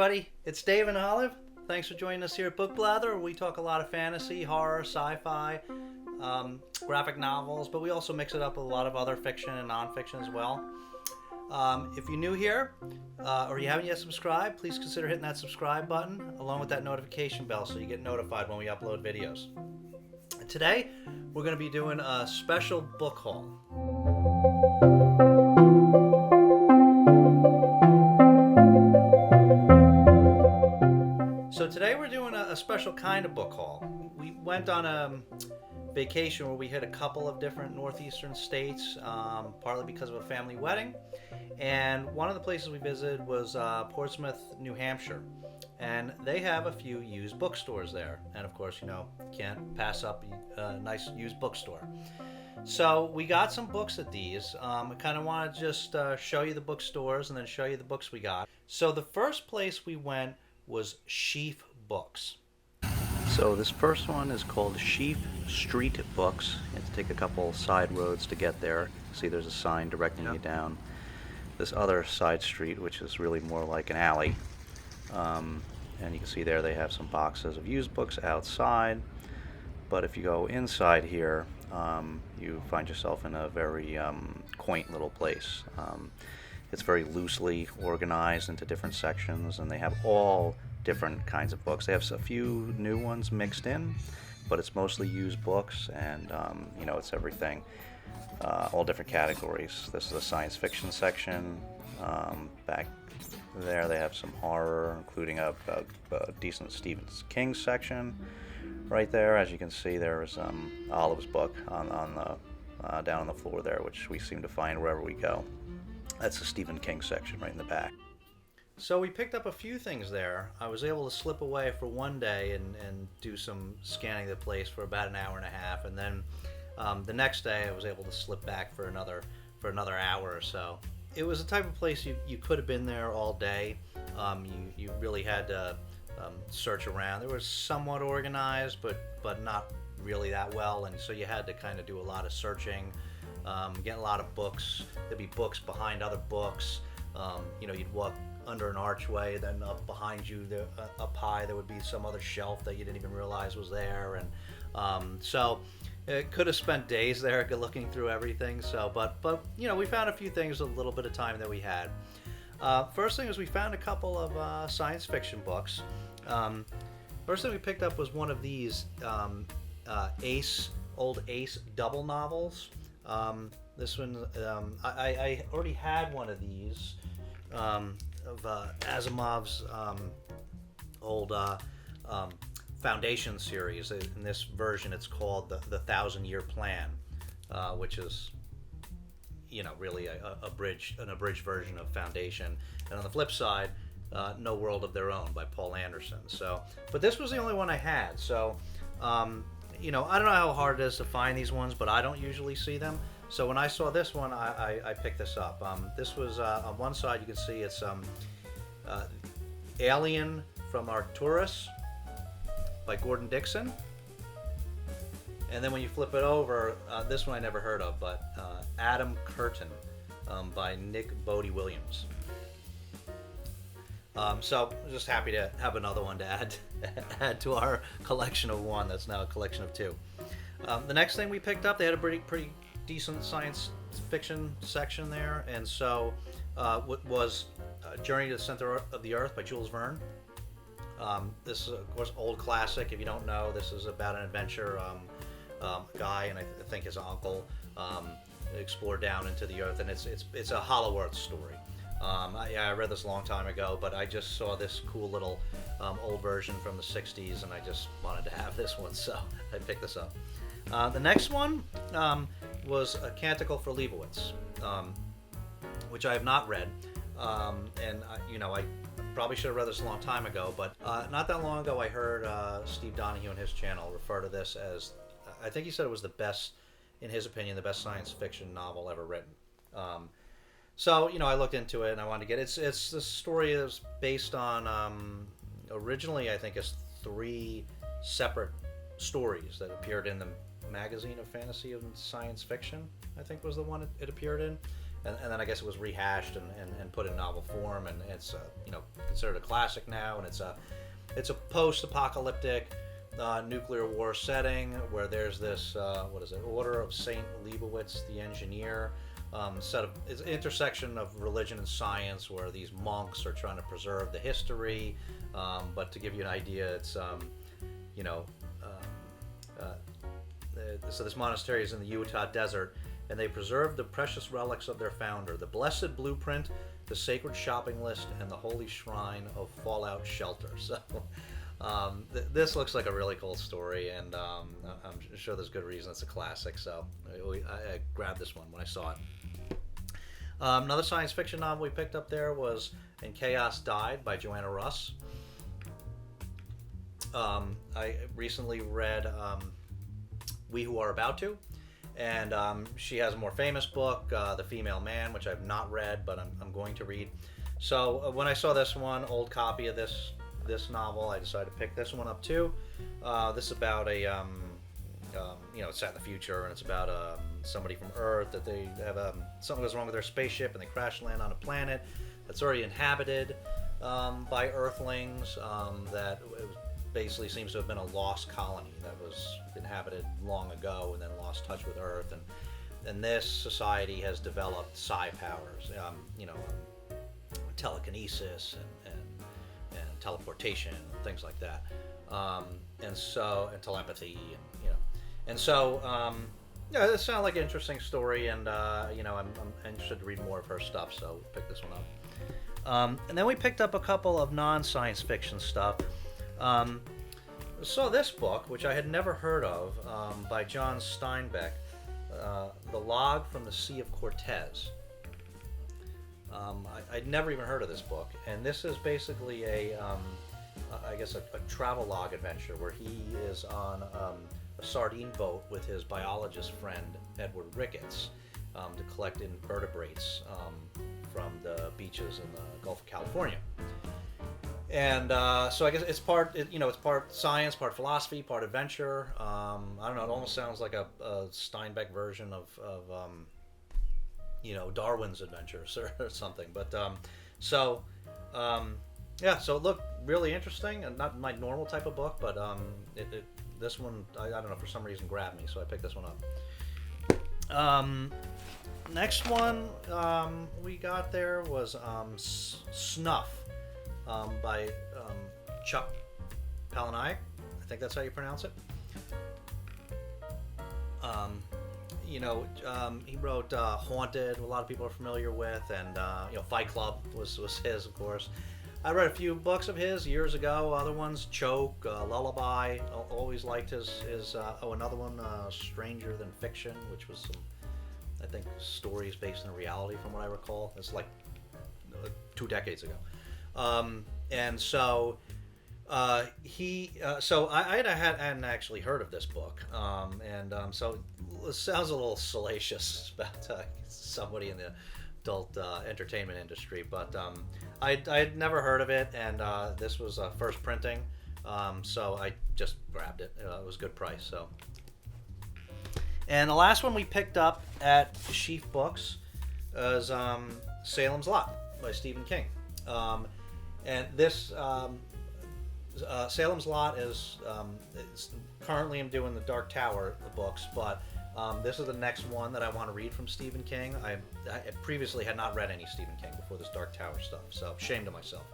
everybody, it's Dave and Olive. Thanks for joining us here at Book Blather, where we talk a lot of fantasy, horror, sci-fi, graphic novels, but we also mix it up with a lot of other fiction and nonfiction as well. If you're new here, or you haven't yet subscribed, please consider hitting that subscribe button along with that notification bell so you get notified when we upload videos. And today, we're going to be doing a special book haul. So today we're doing a special kind of book haul. We went on a vacation where we hit a couple of different northeastern states, partly because of a family wedding. And one of the places we visited was Portsmouth, New Hampshire. And they have a few used bookstores there. And of course, you know, can't pass up a nice used bookstore. So we got some books at these. I kind of want to just show you the bookstores and then show you the books we got. So the first place we went was Sheafe Books. So this first one is called Sheafe Street Books. You have to take a couple side roads to get there. See, there's a sign directing you down this other side street, which is really more like an alley. And you can see there they have some boxes of used books outside. But if you go inside here, you find yourself in a very quaint little place. It's very loosely organized into different sections, and they have all different kinds of books. They have a few new ones mixed in, but it's mostly used books, and you know, it's everything, all different categories. This is a science fiction section. Back there they have some horror, including a decent Stephen King section. Right there, as you can see, there is Olive's book on the down on the floor there, which we seem to find wherever we go. That's the Stephen King section right in the back. So we picked up a few things there. I was able to slip away for one day and do some scanning the place for about an hour and a half, and then the next day I was able to slip back for another hour or so. It was the type of place you could have been there all day. You really had to search around. It was somewhat organized, but not really that well, and so you had to kind of do a lot of searching. Get a lot of books. There'd be books behind other books. You know, you'd walk under an archway, then up behind you, up high, there would be some other shelf that you didn't even realize was there. And so it could have spent days there looking through everything. So, but you know, we found a few things, a little bit of time that we had. First thing is we found a couple of science fiction books. First thing we picked up was one of these old Ace double novels. This one, I already had one of these of Asimov's old Foundation series. In this version, it's called the 1,000-Year Plan, which is, you know, really an abridged version of Foundation. And on the flip side, No World of Their Own by Paul Anderson. So, but this was the only one I had. So, you know, I don't know how hard it is to find these ones, but I don't usually see them. So when I saw this one, I picked this up. This was, on one side you can see it's Alien from Arcturus by Gordon Dickson. And then when you flip it over, this one I never heard of, but Adam Curtin by Nick Boddie Williams. So I'm just happy to have another one to add to our collection of one that's now a collection of two. The next thing we picked up, they had a pretty decent science fiction section there, and so was Journey to the Center of the Earth by Jules Verne. This is, of course, old classic. If you don't know, this is about an adventure guy, and I think his uncle explored down into the Earth, and it's a Hollow Earth story. I read this a long time ago, but I just saw this cool little old version from the 60s, and I just wanted to have this one, so I picked this up. The next one was a Canticle for Leibowitz, which I have not read, and you know, I probably should have read this a long time ago, but not that long ago I heard Steve Donoghue on his channel refer to this as, I think he said it was the best, in his opinion, the best science fiction novel ever written. So, you know, I looked into it and I wanted to get it. It's the story is based on, originally I think it's 3 separate stories that appeared in the Magazine of Fantasy and Science Fiction, I think was the one it appeared in. and then I guess it was rehashed and put in novel form, and it's considered a classic now, and it's a post-apocalyptic nuclear war setting where there's this Order of Saint Leibowitz the Engineer. It's an intersection of religion and science where these monks are trying to preserve the history, but to give you an idea, it's so this monastery is in the Utah desert, and they preserve the precious relics of their founder, the blessed blueprint, the sacred shopping list, and the holy shrine of Fallout Shelter. So this looks like a really cool story, and I'm sure there's good reason it's a classic, so I grabbed this one when I saw it. Another science fiction novel we picked up there was And Chaos Died by Joanna Russ. I recently read We Who Are About To, and she has a more famous book, The Female Man, which I've not read, but I'm going to read. So when I saw this one, old copy of this novel, I decided to pick this one up too. This is about it's set in the future, and it's about somebody from Earth that they have something goes wrong with their spaceship, and they crash land on a planet that's already inhabited by Earthlings. That basically seems to have been a lost colony that was inhabited long ago and then lost touch with Earth, and this society has developed psi powers, telekinesis and teleportation and things like that, and telepathy, and so it sounded like an interesting story, and I'm interested to read more of her stuff, so pick this one up. And then we picked up a couple of non-science fiction stuff. Saw this book, which I had never heard of, by John Steinbeck, The Log from the Sea of Cortez. I'd never even heard of this book, and this is basically a travel log adventure where he is on a sardine boat with his biologist friend Edward Ricketts to collect invertebrates from the beaches in the Gulf of California. And so I guess it's part science, part philosophy, part adventure. I don't know. It almost sounds like a Steinbeck version of Darwin's Adventures or something. But so it looked really interesting, and not my normal type of book, but this one, I don't know, for some reason grabbed me, so I picked this one up. Next one we got there was Snuff by Chuck Palahniuk. I think that's how you pronounce it. He wrote Haunted, a lot of people are familiar with, and Fight Club was his, of course. I read a few books of his years ago. Other ones, Choke, Lullaby. Always liked his another one, Stranger Than Fiction, which was some, I think, stories based in reality from what I recall. It's like 2 decades ago. And so I hadn't actually heard of this book, so it sounds a little salacious about somebody in the adult entertainment industry, but I'd never heard of it, and this was first printing, so I just grabbed it. It was a good price. So, and the last one we picked up at Sheafe Books is Salem's Lot by Stephen King. And this Salem's Lot is currently I'm doing the Dark Tower books, but this is the next one that I want to read from Stephen King. I previously had not read any Stephen King before this Dark Tower stuff, so shame to myself.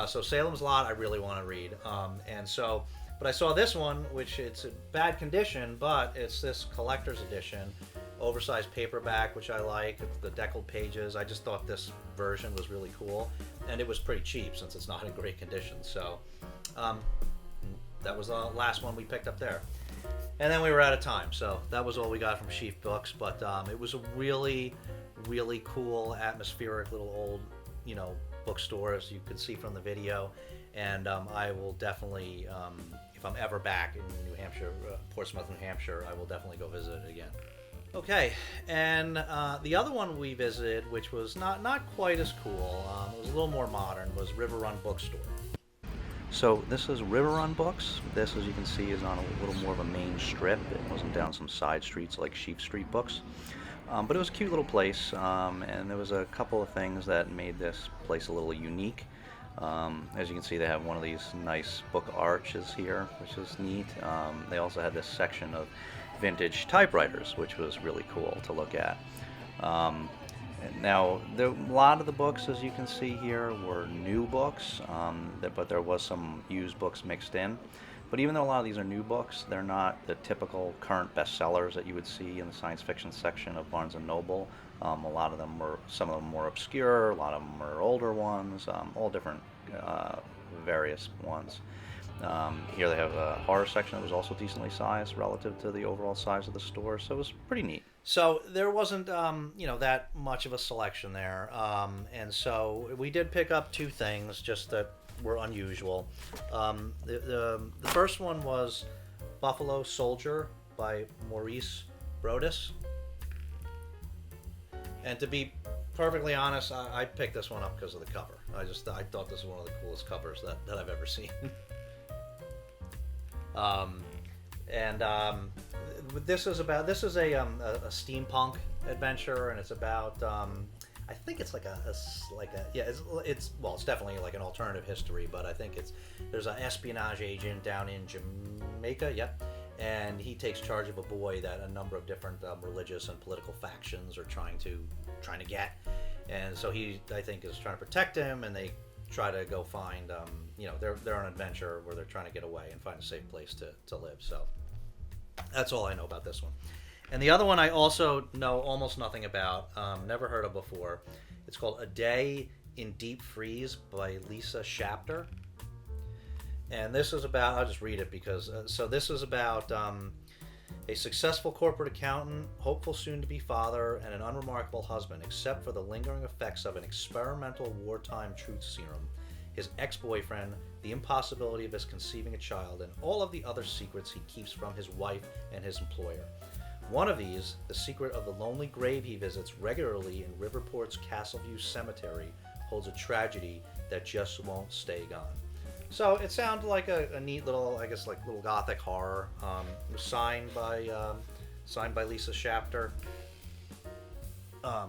So Salem's Lot I really want to read, but I saw this one, which it's in bad condition, but it's this collector's edition, oversized paperback, which I like. It's the deckled pages. I just thought this version was really cool, and it was pretty cheap since it's not in great condition. So that was the last one we picked up there. And then we were out of time, so that was all we got from Sheafe Books. But it was a really, really cool, atmospheric little old, bookstore, as you could see from the video. And I will definitely, if I'm ever back in New Hampshire, Portsmouth, New Hampshire, I will definitely go visit it again. Okay, and the other one we visited, which was not quite as cool, it was a little more modern, was RiverRun Bookstore. So this is RiverRun Books. This, as you can see, is on a little more of a main strip. It wasn't down some side streets like Sheafe Street Books. But it was a cute little place, and there was a couple of things that made this place a little unique. As you can see, they have one of these nice book arches here, which is neat. They also had this section of vintage typewriters, which was really cool to look at. Now, a lot of the books, as you can see here, were new books, but there was some used books mixed in. But even though a lot of these are new books, they're not the typical current bestsellers that you would see in the science fiction section of Barnes & Noble. Some of them were more obscure, a lot of them were older ones, all different various ones. Here they have a horror section that was also decently sized relative to the overall size of the store, so it was pretty neat. So there wasn't, that much of a selection there, and so we did pick up two things just that were unusual. The first one was Buffalo Soldier by Maurice Broaddus, and to be perfectly honest, I picked this one up because of the cover. I thought this was one of the coolest covers that I've ever seen. This is a steampunk adventure, and it's about I think it's it's definitely like an alternative history, but I think there's an espionage agent down in Jamaica, yep, and he takes charge of a boy that a number of different religious and political factions are trying to get, and so he, I think, is trying to protect him, and they try to go find they're on an adventure where they're trying to get away and find a safe place to live. So that's all I know about this one. And the other one I also know almost nothing about, never heard of before. It's called A Day in Deep Freeze by Lisa Shapter. And this is about, I'll just read it because, this is about a successful corporate accountant, hopeful soon-to-be father, and an unremarkable husband, except for the lingering effects of an experimental wartime truth serum, his ex-boyfriend, the impossibility of his conceiving a child, and all of the other secrets he keeps from his wife and his employer. One of these, the secret of the lonely grave he visits regularly in Riverport's Castleview Cemetery, holds a tragedy that just won't stay gone. So it sounded like a neat little, I guess, like little gothic horror. It was signed by Lisa Shapter. I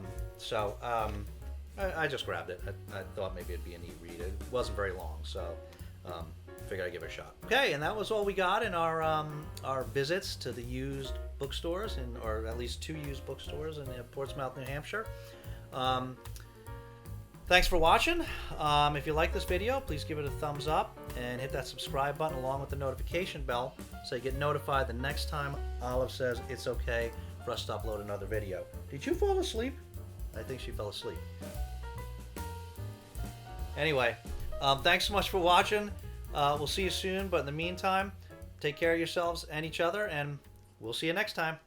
just grabbed it. I thought maybe it'd be a neat read. It wasn't very long, so figured I'd give it a shot. Okay, and that was all we got in our visits to the used bookstores, or at least two used bookstores in Portsmouth, New Hampshire. Thanks for watching. If you like this video, please give it a thumbs up and hit that subscribe button along with the notification bell so you get notified the next time Olive says it's okay for us to upload another video. Did you fall asleep? I think she fell asleep. Anyway, thanks so much for watching. We'll see you soon, but in the meantime, take care of yourselves and each other, and we'll see you next time.